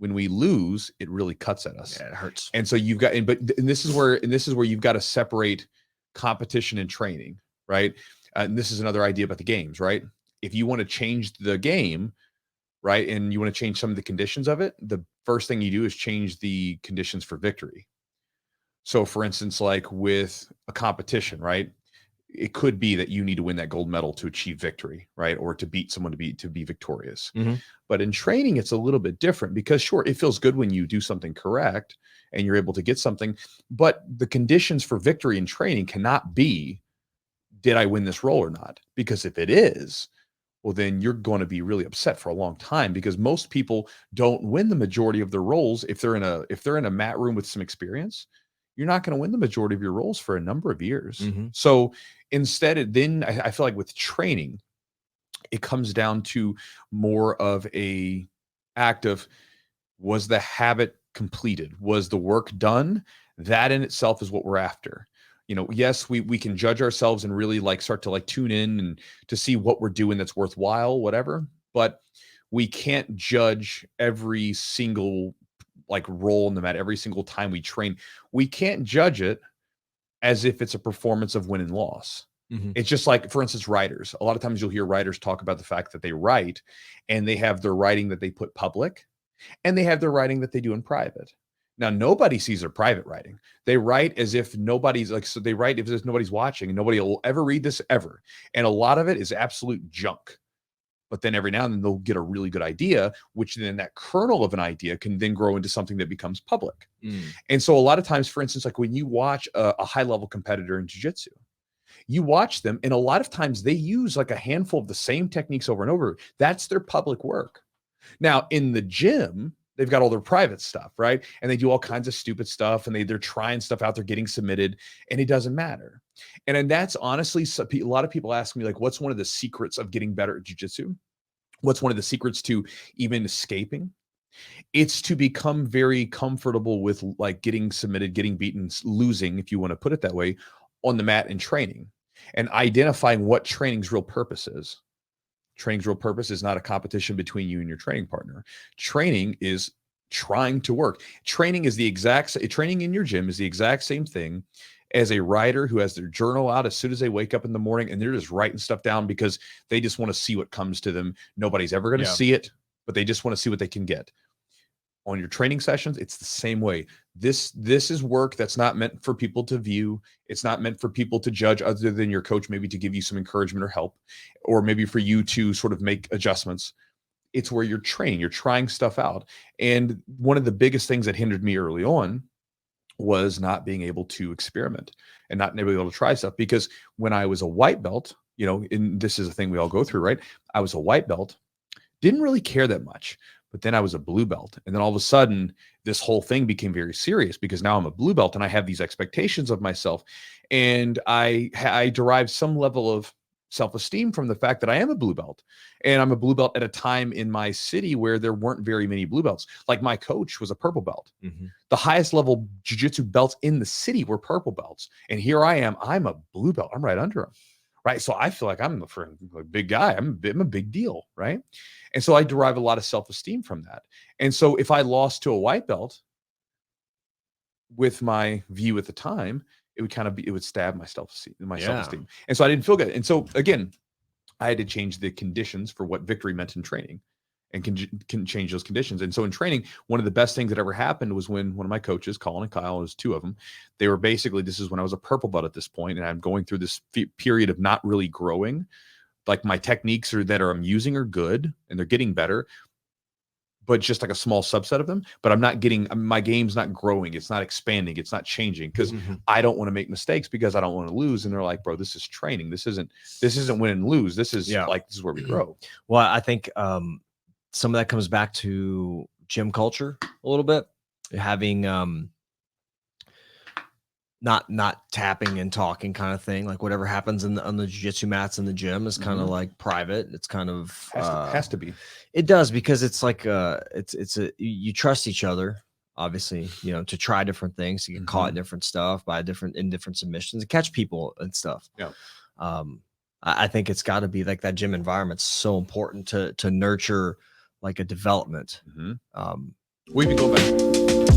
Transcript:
when we lose, it really cuts at us. Yeah, it hurts. And so you've got, and this is where you've got to separate competition and training, right? And this is another idea about the games, right? If you want to change the game, right, and you want to change some of the conditions of it, the first thing you do is change the conditions for victory. So for instance, like with a competition, right, it could be that you need to win that gold medal to achieve victory, right? Or to beat someone to be victorious. Mm-hmm. But in training, it's a little bit different because sure, it feels good when you do something correct and you're able to get something, but the conditions for victory in training cannot be, did I win this roll or not? Because if it is, well, then you're going to be really upset for a long time because most people don't win the majority of their roles. If they're in a mat room with some experience, you're not going to win the majority of your roles for a number of years. Mm-hmm. So instead, then I feel like with training, it comes down to more of a act of, was the habit completed? Was the work done? That in itself is what we're after. You know, yes, we can judge ourselves and really like start to like tune in and to see what we're doing that's worthwhile, whatever. But we can't judge every single like roll in the mat, every single time we train. We can't judge it as if it's a performance of win and loss. Mm-hmm. It's just like, for instance, writers. A lot of times you'll hear writers talk about the fact that they write and they have their writing that they put public and they have their writing that they do in private. Now, nobody sees their private writing. They write as if nobody's like, so they write if nobody's watching and nobody will ever read this ever. And a lot of it is absolute junk. But then every now and then they'll get a really good idea, which then that kernel of an idea can then grow into something that becomes public. And so a lot of times, for instance, like when you watch a high-level competitor in jiu-jitsu, you watch them and a lot of times they use like a handful of the same techniques over and over. That's their public work. Now in the gym, they've got all their private stuff, right? And they do all kinds of stupid stuff and they're trying stuff out, they're getting submitted and it doesn't matter. And that's honestly, a lot of people ask me like, what's one of the secrets of getting better at jiu-jitsu? What's one of the secrets to even escaping? It's to become very comfortable with like getting submitted, getting beaten, losing, if you want to put it that way, on the mat in training and identifying what training's real purpose is. Training's real purpose is not a competition between you and your training partner. Training is trying to work. Training in your gym is the exact same thing as a writer who has their journal out as soon as they wake up in the morning and they're just writing stuff down because they just want to see what comes to them. Nobody's ever going to see it, but they just want to see what they can get. On your training sessions, it's the same way. This is work that's not meant for people to view. It's not meant for people to judge other than your coach, maybe to give you some encouragement or help, or maybe for you to sort of make adjustments. It's where you're training, you're trying stuff out. And one of the biggest things that hindered me early on was not being able to experiment and not being able to try stuff. Because when I was a white belt, you know, and this is a thing we all go through, right? I was a white belt, didn't really care that much. But then I was a blue belt. And then all of a sudden, this whole thing became very serious because now I'm a blue belt and I have these expectations of myself. And I derive some level of self-esteem from the fact that I am a blue belt. And I'm a blue belt at a time in my city where there weren't very many blue belts. Like my coach was a purple belt. Mm-hmm. The highest level jiu-jitsu belts in the city were purple belts. And here I am, I'm a blue belt. I'm right under him. Right. So I feel like I'm a big guy. I'm a big deal. Right. And so I derive a lot of self-esteem from that. And so if I lost to a white belt with my view at the time, it would stab my self-esteem. And so I didn't feel good. And so again, I had to change the conditions for what victory meant in training and can change those conditions. And so in training, one of the best things that ever happened was when one of my coaches, Colin and Kyle, there's two of them, they were basically, this is when I was a purple belt at this point, and I'm going through this period of not really growing. Like my techniques I'm using are good and they're getting better, but just like a small subset of them. But my game's not growing. It's not expanding. It's not changing because I don't want to make mistakes because I don't want to lose. And they're like, bro, this is training. This isn't win and lose. This is this is where we grow. Well, I think, some of that comes back to gym culture a little bit, having not tapping and talking kind of thing. Like whatever happens on the jiu-jitsu mats in the gym is kind of like private. It's kind of has to be. It does, because it's like you trust each other, obviously, you know, to try different things, to get caught in different stuff in different submissions and catch people and stuff. Yeah. I think it's got to be like that gym environment's so important to nurture like a development. We've been going back.